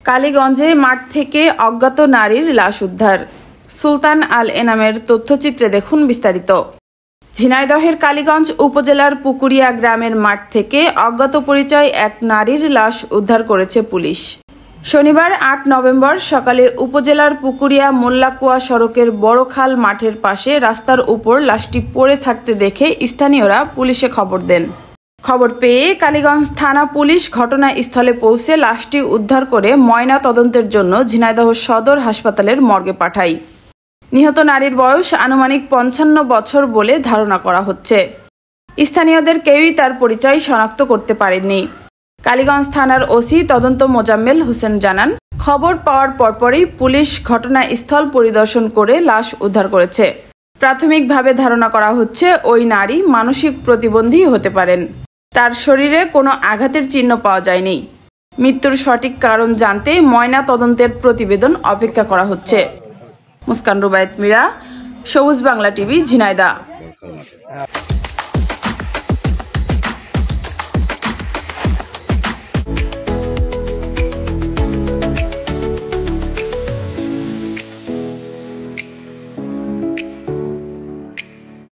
কালীগঞ্জে মাঠ থেকে অজ্ঞাত নারীর লাশ উদ্ধার। সুলতান আল এনামের তথ্যচিত্রে দেখুন বিস্তারিত। ঝিনাইদহের কালীগঞ্জ উপজেলার পুকুরিয়া গ্রামের মাঠ থেকে অজ্ঞাত পরিচয় এক নারীর লাশ উদ্ধার করেছে পুলিশ। শনিবার ৮ নভেম্বর সকালে উপজেলার পুকুরিয়া মোল্লাকুয়া সড়কের বড়খাল মাঠের পাশে রাস্তার উপর লাশটি পড়ে থাকতে দেখে স্থানীয়রা পুলিশে খবর দেন। খবর পেয়ে কালীগঞ্জ থানা পুলিশ ঘটনাস্থলে পৌঁছে লাশটি উদ্ধার করে ময়না তদন্তের জন্য ঝিনাইদহ সদর হাসপাতালের মর্গে পাঠায়। নিহত নারীর বয়স আনুমানিক ৫৫ বছর বলে ধারণা করা হচ্ছে। স্থানীয়দের কেউই তার পরিচয় শনাক্ত করতে পারেননি। কালীগঞ্জ থানার ওসি তদন্ত মোজাম্মেল হোসেন জানান, খবর পাওয়ার পরপরই পুলিশ ঘটনাস্থল পরিদর্শন করে লাশ উদ্ধার করেছে। প্রাথমিকভাবে ধারণা করা হচ্ছে ওই নারী মানসিক প্রতিবন্ধী হতে পারেন। তার শরীরে কোনো আঘাতের চিহ্ন পাওয়া যায়নি। মৃত্যুর সঠিক কারণ জানতে ময়না তদন্তের প্রতিবেদন অপেক্ষা করা হচ্ছে। মুস্কান রুবায়েত মীরা, সবুজ বাংলা টিভি, ঝিনাইদহ।